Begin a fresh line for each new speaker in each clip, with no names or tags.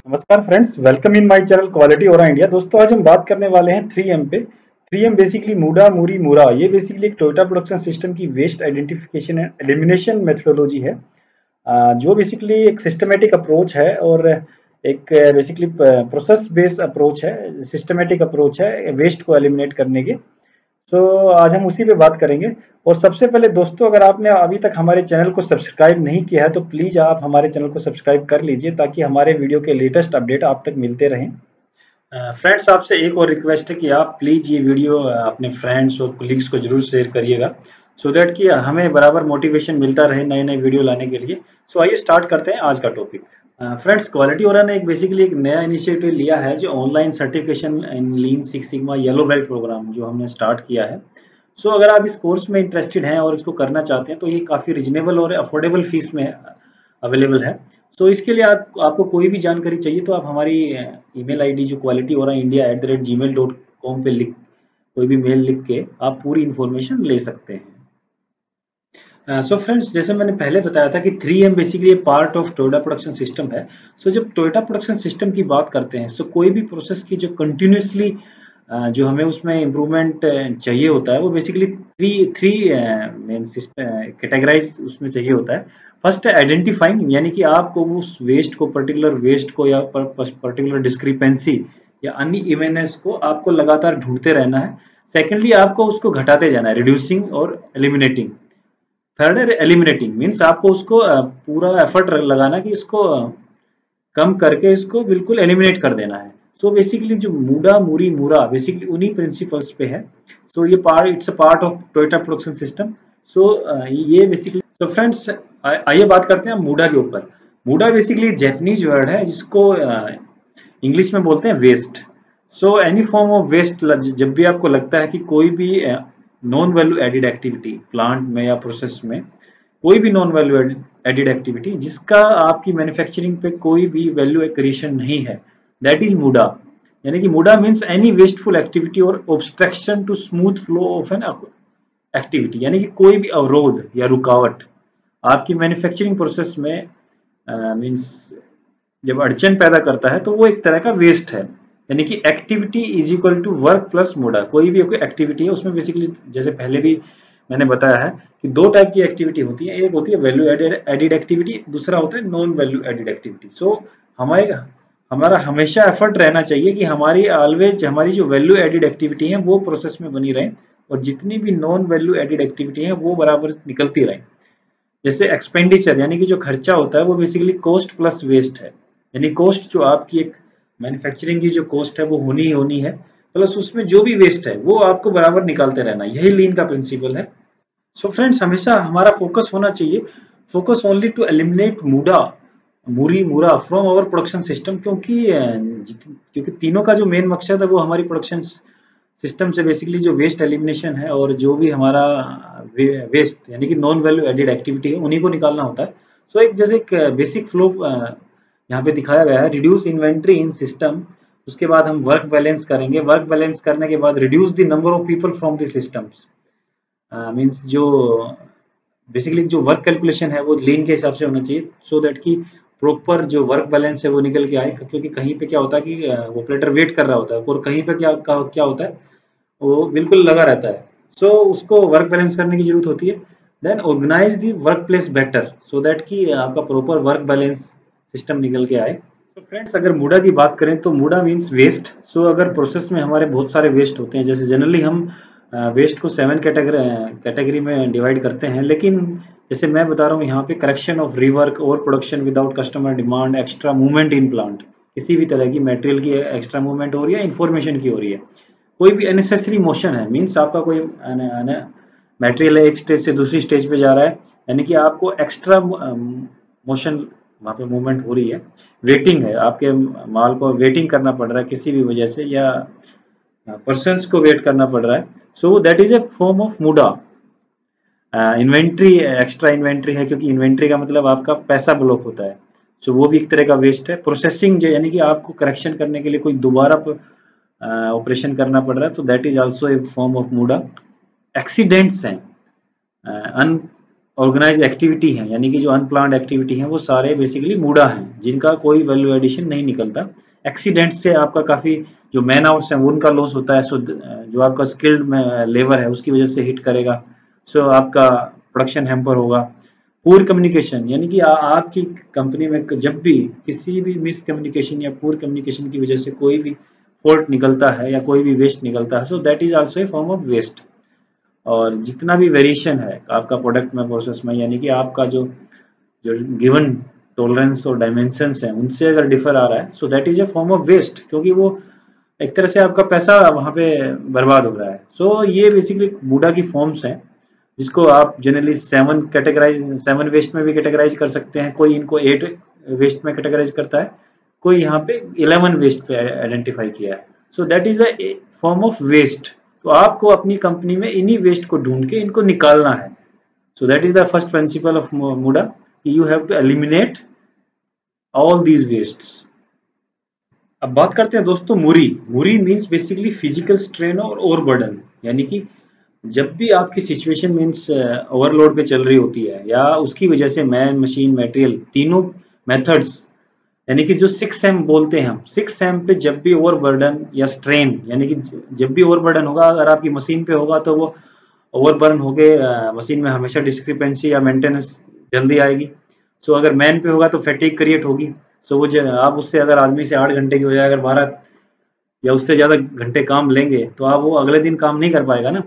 नमस्कार friends, welcome in my channel quality aura India. दोस्तों, आज हम बात करने वाले हैं 3M पे। 3M बेसिकली मूडा मूरी मूरा, ये बेसिकली एक टोयोटा प्रोडक्शन सिस्टम की waste identification and elimination methodology है, जो बेसिकली एक सिस्टमेटिक अप्रोच है और एक बेसिकली प्रोसेस बेस्ड अप्रोच है, सिस्टमेटिक अप्रोच है वेस्ट को एलिमिनेट करने के। आज हम उसी पे बात करेंगे। और सबसे पहले दोस्तों, अगर आपने अभी तक हमारे चैनल को सब्सक्राइब नहीं किया है तो प्लीज़ आप हमारे चैनल को सब्सक्राइब कर लीजिए ताकि हमारे वीडियो के लेटेस्ट अपडेट आप तक मिलते रहें। फ्रेंड्स, आपसे एक और रिक्वेस्ट है कि आप प्लीज़ ये वीडियो अपने फ्रेंड्स और कोलीग्स को जरूर शेयर करिएगा, सो दैट कि हमें बराबर मोटिवेशन मिलता रहे नए नए वीडियो लाने के लिए। आइए स्टार्ट करते हैं आज का टॉपिक। फ्रेंड्स, क्वालिटी ओरा ने बेसिकली एक नया इनिशिएटिव लिया है, जो online certification in lean six sigma yellow belt program जो हमने स्टार्ट किया है। अगर आप इस कोर्स में इंटरेस्टेड हैं और इसको करना चाहते हैं तो ये काफ़ी रिजनेबल और अफोर्डेबल फीस में अवेलेबल है। इसके लिए आपको कोई भी जानकारी चाहिए तो आप हमारी ईमेल आईडी जो qualityoreindia@gmail.com पे कोई भी मेल लिख के आप पूरी इंफॉर्मेशन ले सकते हैं। फ्रेंड्स, जैसे मैंने पहले बताया था कि 3M basically part of Toyota production system है। जब टोयोटा प्रोडक्शन सिस्टम की बात करते हैं, कोई भी प्रोसेस की जो कंटिन्यूसली जो हमें उसमें इम्प्रूवमेंट चाहिए होता है, वो बेसिकली थ्री मेन कैटेगराइज उसमें चाहिए होता है। फर्स्ट है आइडेंटिफाइंग, यानी कि आपको उस वेस्ट को, पर्टिकुलर वेस्ट को या पर्टिकुलर डिस्क्रिपेंसी या अन्य इवेनेस को आपको लगातार ढूंढते रहना है। सेकेंडली, आपको उसको घटाते जाना है, रिड्यूसिंग और एलिमिनेटिंग। थर्ड है एलिमिनेटिंग, मीन्स आपको उसको पूरा एफर्ट लगाना कि इसको कम करके इसको बिल्कुल एलिमिनेट कर देना है। बेसिकली जो मूडा मूरी मूरा बेसिकली उन्हीं प्रिंसिपल्स पे है। It's a part of Toyota production system. ये बेसिकली, फ्रेंड्स, आइए बात करते हैं मूडा के ऊपर। मूडा बेसिकली जैपनीज वर्ड है जिसको इंग्लिश में बोलते हैं waste. Any form of waste, जब भी आपको लगता है कि कोई भी non value added activity plant में या प्रोसेस में, कोई भी नॉन वैल्यू एडिड एक्टिविटी जिसका आपकी मैन्युफैक्चरिंग पे कोई भी वैल्यू एक्रीशन नहीं है, दैट इज मूडा। यानी कि muda means any wasteful activity और obstruction to smooth flow of an activity, यानी कि कोई भी अवरोध या रुकावट आपकी मैन्युफैक्चरिंग प्रोसेस में मीन्स जब अड़चन पैदा करता है तो वो एक तरह का वेस्ट है। यानी कि activity is equal to work plus muda. कोई भी एक्टिविटी है उसमें बेसिकली, जैसे पहले भी मैंने बताया है कि दो टाइप की एक्टिविटी होती है, एक होती है वैल्यू एडिड एक्टिविटी, दूसरा होता है नॉन वैल्यू एडिड एक्टिविटी। हमारा हमेशा एफर्ट रहना चाहिए कि हमारी जो वैल्यू एडिड एक्टिविटी है वो प्रोसेस में बनी रहे और जितनी भी नॉन वैल्यू एडिड एक्टिविटी है वो बराबर निकलती रहे। जैसे एक्सपेंडिचर, यानी कि जो खर्चा होता है वो बेसिकली कॉस्ट प्लस वेस्ट है। यानी कॉस्ट जो आपकी एक मैन्युफैक्चरिंग की जो कॉस्ट है वो होनी है, प्लस उसमें जो भी वेस्ट है वो आपको बराबर निकालते रहना। यही लीन का प्रिंसिपल है। फ्रेंड्स, हमेशा हमारा फोकस होना चाहिए, focus only to eliminate muri mura from our production system, क्योंकि तीनों का जो मेन मकसद है वो हमारी प्रोडक्शन सिस्टम से बेसिकली जो वेस्ट एलिमिनेशन है और जो भी हमारा वेस्ट यानी कि नॉन वैल्यू एडिड एक्टिविटी है उन्हीं को निकालना होता है। एक जैसे एक बेसिक फ्लो यहाँ पे दिखाया गया है, रिड्यूस इन्वेंट्री इन सिस्टम, उसके बाद हम वर्क बैलेंस करेंगे, वर्क बैलेंस करने के बाद reduce the number of people from the systems. Means जो बेसिकली जो वर्क कैलकुलेशन है वो लीन के हिसाब से होना चाहिए, सो दैट कि प्रॉपर जो वर्क बैलेंस है वो निकल के आए। क्योंकि कहीं पे क्या होता है कि ऑपरेटर वेट कर रहा होता है और कहीं पे क्या होता है वो बिल्कुल लगा रहता है। उसको वर्क बैलेंस करने की जरूरत होती है। Then organize the work place better, so that कि आपका प्रॉपर वर्क बैलेंस सिस्टम निकल के आए। फ्रेंड्स, अगर मूडा की बात करें तो मूडा मीन्स वेस्ट। अगर प्रोसेस में हमारे बहुत सारे वेस्ट होते हैं, जैसे जनरली हम वेस्ट को 7 कैटेगरी में डिवाइड करते हैं, लेकिन जैसे मैं बता रहा हूँ यहाँ पे, करेक्शन ऑफ रीवर्क और production without customer demand, extra movement in plant, किसी भी तरह की मटेरियल की एक्स्ट्रा मूवमेंट हो रही है, इन्फॉर्मेशन की हो रही है, कोई भी अननेसेसरी मोशन है, मीन्स आपका कोई मटेरियल है एक स्टेज से दूसरी स्टेज पे जा रहा है, यानी कि आपको एक्स्ट्रा मोशन वहाँ पे मूवमेंट हो रही है, वेटिंग है, आपके माल को वेटिंग करना पड़ रहा है किसी भी वजह से, या पर्सन्स को वेट करना पड़ रहा है, that is a form of muda. Inventory, extra inventory है, क्योंकि इन्वेंट्री का मतलब आपका पैसा ब्लॉक होता है, वो भी एक तरह का वेस्ट है। प्रोसेसिंग, यानी कि आपको करेक्शन करने के लिए कोई दोबारा ऑपरेशन करना पड़ रहा है, तो that is also a form of muda. Accidents हैं, ऑर्गेनाइज एक्टिविटी हैं, यानी कि जो अनप्लान्ड एक्टिविटी हैं वो सारे बेसिकली मूडा हैं, जिनका कोई वैल्यू एडिशन नहीं निकलता। एक्सीडेंट से आपका काफ़ी जो मैन आवर्स हैं वो उनका लॉस होता है, सो जो आपका स्किल्ड लेबर है उसकी वजह से हिट करेगा, सो आपका प्रोडक्शन हैम्पर होगा। पूर कम्युनिकेशन, यानी कि आपकी कंपनी में जब भी किसी भी मिस कम्युनिकेशन या पूर कम्युनिकेशन की वजह से कोई भी फॉल्ट निकलता है या कोई भी वेस्ट निकलता है, so that is also a form of waste. और जितना भी वेरिएशन है आपका प्रोडक्ट में, प्रोसेस में, यानी कि आपका जो जो गिवन टॉलरेंस और डायमेंशंस हैं उनसे अगर डिफर आ रहा है, so that is a form of waste, क्योंकि वो एक तरह से आपका पैसा वहाँ पे बर्बाद हो रहा है। सो ये बेसिकली मूडा की फॉर्म्स हैं, जिसको आप जनरली 7 वेस्ट में भी कैटेगराइज कर सकते हैं, कोई इनको 8 वेस्ट में कैटेगराइज करता है, कोई यहाँ पे 11 वेस्ट पे आइडेंटिफाई किया है। So that is a form of waste. तो आपको अपनी कंपनी में इन्हीं वेस्ट को ढूंढ के इनको निकालना है। So that is the first principle of muda, you have to eliminate all these wastes. अब बात करते हैं दोस्तों muri. Muri means basically physical strain और ओवरबर्डन, यानी कि जब भी आपकी सिचुएशन मीन्स ओवरलोड पे चल रही होती है या उसकी वजह से मैन मशीन मटेरियल तीनों मेथड्स, यानी कि जो 6M बोलते हैं हम, 6M पे जब भी ओवरबर्डन या स्ट्रेन, यानी कि जब भी ओवरबर्डन होगा, अगर आपकी मशीन पे होगा तो वो ओवरबर्न हो गए, मशीन में हमेशा डिस्क्रिपेंसी या मेंटेनेंस जल्दी आएगी। सो अगर मैन पे होगा तो फैटिग क्रिएट होगी। सो वो आप उससे अगर आदमी से 8 घंटे की बजाय अगर 12 या उससे ज़्यादा घंटे काम लेंगे तो आप वो अगले दिन काम नहीं कर पाएगा ना।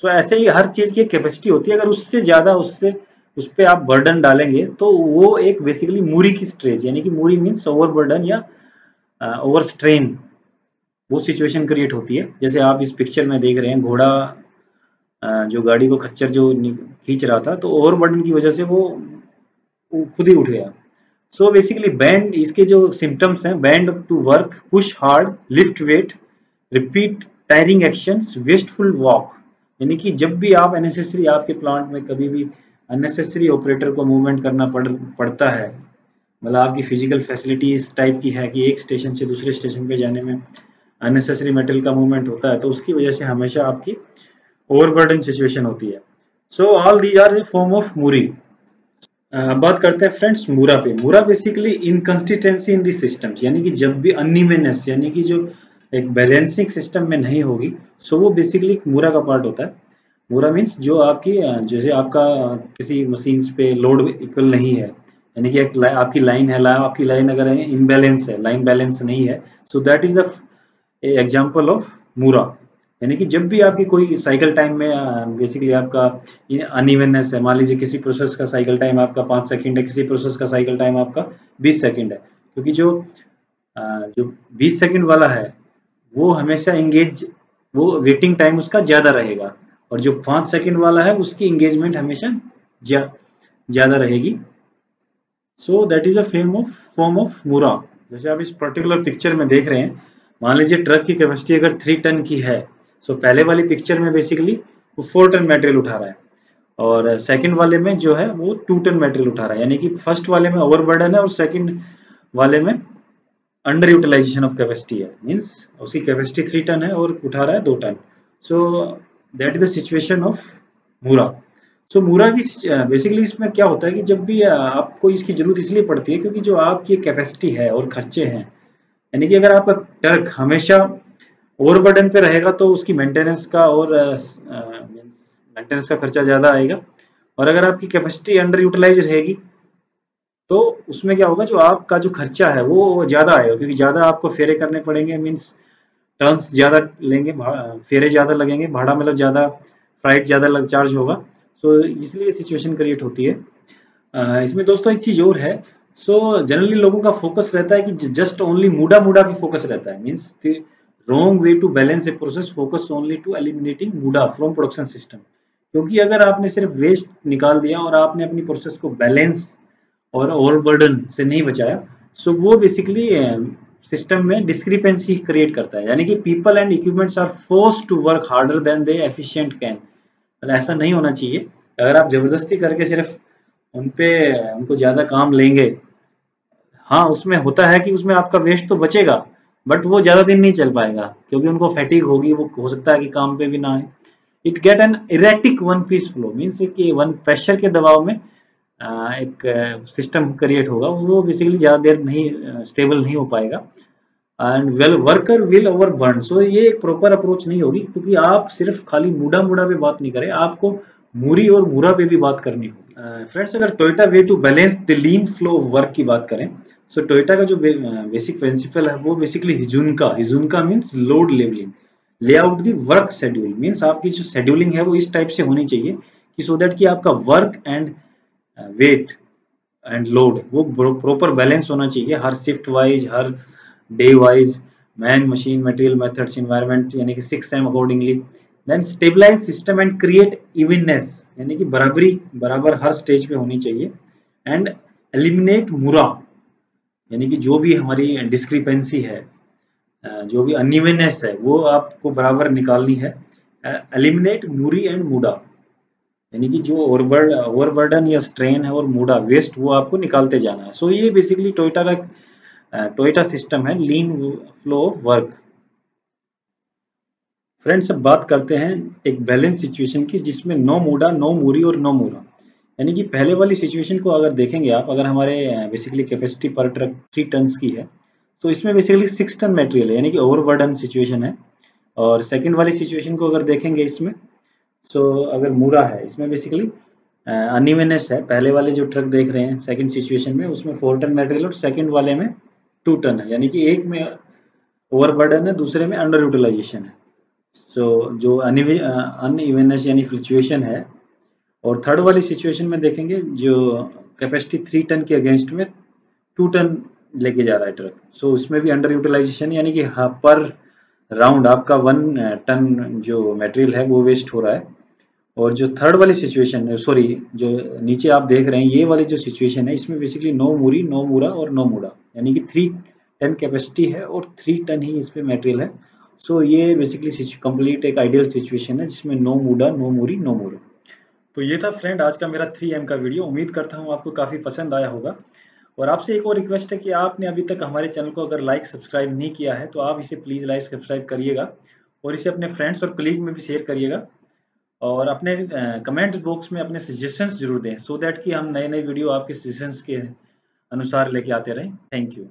सो ऐसे ही हर चीज़ की कैपेसिटी होती है, अगर उससे ज़्यादा उस पर आप बर्डन डालेंगे तो वो एक बेसिकली मूरी की स्ट्रेस, यानी कि मूरी मीन्स ओवर बर्डन या ओवर स्ट्रेन, वो सिचुएशन क्रिएट होती है। जैसे आप इस पिक्चर में देख रहे हैं, घोड़ा जो गाड़ी को खच्चर जो खींच रहा था, तो ओवर बर्डन की वजह से वो खुद ही उठ गया। सो बेसिकली बैंड, इसके जो सिम्टम्स हैं, bend to work, push hard, lift weight, repeat tiring actions, wasteful walk, यानी कि जब भी आप अननेसेसरी, आपके प्लांट में कभी भी अननेसेसरी ऑपरेटर को मूवमेंट करना पड़ता है, मतलब आपकी फिजिकल फैसिलिटी इस टाइप की है कि एक स्टेशन से दूसरे स्टेशन पे जाने में अननेसेसरी मेटल का मूवमेंट होता है, तो उसकी वजह से हमेशा आपकी ओवरबर्डन सिचुएशन होती है। So all these are the form of muri. अब बात करते हैं फ्रेंड्स मूरा पे। Mura basically inconsistency in the systems, यानी कि जब भी अनइवननेस, यानी कि जो एक बैलेंसिंग सिस्टम में नहीं होगी, सो वो बेसिकली मूरा का पार्ट होता है। मूरा मीन्स जो आपकी जैसे आपका किसी मशीन पे लोड इक्वल नहीं है, यानी कि एक आपकी लाइन है, आपकी लाइन अगर इनबैलेंस है, लाइन बैलेंस नहीं है, so that is the example of mura. यानी कि जब भी आपकी कोई साइकिल टाइम में बेसिकली आपका अनइवननेस है, मान लीजिए किसी प्रोसेस का साइकिल टाइम आपका 5 सेकंड है, किसी प्रोसेस का साइकिल टाइम आपका 20 सेकंड है, क्योंकि जो 20 सेकंड वाला है वो हमेशा इंगेज, वो वेटिंग टाइम उसका ज़्यादा रहेगा, और जो 5 सेकंड वाला है उसकी इंगेजमेंट हमेशा ज़्यादा रहेगी। So that is a form of mura. जैसे आप इस पर्टिकुलर पिक्चर में देख रहे हैं, मान लीजिए ट्रक की कैपेसिटी अगर 3 टन की है, सो पहले वाली पिक्चर में बेसिकली वो 4 टन मटेरियल उठा रहा है, और सेकंड वाले में जो है वो 2 टन मटेरियल उठा रहा है, यानी कि फर्स्ट वाले में ओवरबर्डन है और सेकंड वाले में अंडर यूटिलाइजेशन ऑफ कैपेसिटी है, मींस उसकी कैपेसिटी 3 टन है और उठा रहा है 2 ton. So that is the situation of mura. So mura की बेसिकली इसमें क्या होता है कि जब भी आपको इसकी जरूरत इसलिए पड़ती है क्योंकि जो आपकी कैपेसिटी है और खर्चे हैं, यानी कि अगर आपका ट्रक हमेशा ओवरबर्डन पे रहेगा तो उसकी मेंटेनेंस का और मेंटेनेंस का खर्चा ज़्यादा आएगा, और अगर आपकी कैपेसिटी अंडर यूटिलाइज रहेगी तो उसमें क्या होगा, जो आपका जो खर्चा है वो ज़्यादा आएगा, क्योंकि ज़्यादा आपको फेरे करने पड़ेंगे, मीन्स टर्न्स ज़्यादा लेंगे, फेरे ज़्यादा लगेंगे, भाड़ा मतलब ज़्यादा, फ्राइट ज़्यादा चार्ज होगा। सो इसलिए सिचुएशन क्रिएट होती है। इसमें दोस्तों एक चीज़ और है। सो जनरली लोगों का फोकस रहता है कि जस्ट ओनली मूडा पे फोकस रहता है, means wrong way to balance a process, focus only to eliminating muda from production system. क्योंकि अगर आपने सिर्फ वेस्ट निकाल दिया और आपने अपनी प्रोसेस को बैलेंस और ओवरबर्डन से नहीं बचाया, सो वो बेसिकली सिस्टम में डिस्क्रिपेंसी क्रिएट करता है, यानी कि people and equipments are forced to work harder than they efficient can. ऐसा नहीं होना चाहिए। अगर आप जबरदस्ती करके सिर्फ उनको ज़्यादा काम लेंगे, हाँ उसमें होता है कि उसमें आपका वेस्ट तो बचेगा, बट वो ज़्यादा दिन नहीं चल पाएगा, क्योंकि उनको फैटिग होगी, वो हो सकता है कि काम पे भी ना आए, it get an erratic one piece flow, means कि वन प्रेशर के दबाव में एक सिस्टम क्रिएट होगा, वो बेसिकली ज़्यादा देर नहीं स्टेबल नहीं हो पाएगा and well worker will over burn. So ये एक प्रॉपर अप्रोच नहीं होगी, क्योंकि आप सिर्फ खाली मूडा मूडा पे बात नहीं करें, आपको मूरी और मूरा पे भी बात करनी होगी। फ्रेंड्स, अगर Toyota way to balance the lean flow of work की बात करें, सो टोयोटा का जो बेसिक प्रिंसिपल है वो basically heijunka means load levelling, layout the work schedule, means आपकी जो शेड्यूलिंग है वो इस टाइप से होनी चाहिए कि सो दैट कि आपका work and weight and load वो प्रॉपर बैलेंस होना चाहिए, हर शिफ्ट वाइज, हर day wise, man machine material methods environment, यानी कि 6M accordingly. Then stabilise system and create evenness, यानी कि बराबरी बराबर हर स्टेज पे होनी चाहिए। एंड एलिमिनेट मुरा, यानी कि जो भी हमारी डिस्क्रिपेंसी है, जो भी अनइवननेस है वो आपको बराबर निकालनी है। एलिमिनेट मूरी एंड मूडा, यानी कि जो ओवरबर्डन या स्ट्रेन है और मूडा वेस्ट वो आपको निकालते जाना है। सो ये बेसिकली टोयोटा का टोयोटा सिस्टम है, लीन फ्लो ऑफ वर्क। फ्रेंड्स, अब बात करते हैं एक बैलेंस सिचुएशन की, जिसमें नो मूडा, नो मूरी और नो मूरा। यानी कि पहले वाली सिचुएशन को अगर देखेंगे आप, अगर हमारे बेसिकली कैपेसिटी पर ट्रक 3 टन की है, तो इसमें बेसिकली 6 टन मटेरियल है, यानी कि ओवरबर्डन सिचुएशन है। और सेकंड वाली सिचुएशन को अगर देखेंगे इसमें, सो अगर मूरा है, इसमें बेसिकली अनइवननेस है। पहले वाले जो ट्रक देख रहे हैं सेकंड सिचुएशन में, उसमें 4 टन मटेरियल और सेकंड वाले में 2 टन है, यानी कि एक में ओवरबर्डन है, दूसरे में अंडर यूटिलाइजेशन है। सो जो अनइवननेस यानी फ्लक्चुएशन है। और थर्ड वाली सिचुएशन में देखेंगे, जो कैपेसिटी 3 टन के अगेंस्ट में 2 टन लेके जा रहा है ट्रक, सो उसमें भी अंडर यूटिलाइजेशन, यानी कि पर राउंड आपका 1 टन जो मटेरियल है वो वेस्ट हो रहा है। और जो थर्ड वाली सिचुएशन है, सॉरी, जो नीचे आप देख रहे हैं ये वाली जो सिचुएशन है, इसमें बेसिकली नो मूरी, नो मूरा और नो मूडा, यानी कि 3 टन कैपेसिटी है और 3 टन ही इसमें मटेरियल है। सो ये बेसिकली कंप्लीट एक आइडियल सिचुएशन है, जिसमें नो मूडा, नो मूरी, नो मूरा। तो ये था फ्रेंड आज का मेरा 3M का वीडियो। उम्मीद करता हूँ आपको काफ़ी पसंद आया होगा। और आपसे एक और रिक्वेस्ट है कि आपने अभी तक हमारे चैनल को अगर लाइक सब्सक्राइब नहीं किया है, तो आप इसे प्लीज़ लाइक सब्सक्राइब करिएगा और इसे अपने फ्रेंड्स और कलीग में भी शेयर करिएगा। और अपने कमेंट बॉक्स में अपने सजेशंस जरूर दें, सो दैट कि हम नए नए वीडियो आपके सजेशंस के अनुसार लेके आते रहें। Thank you.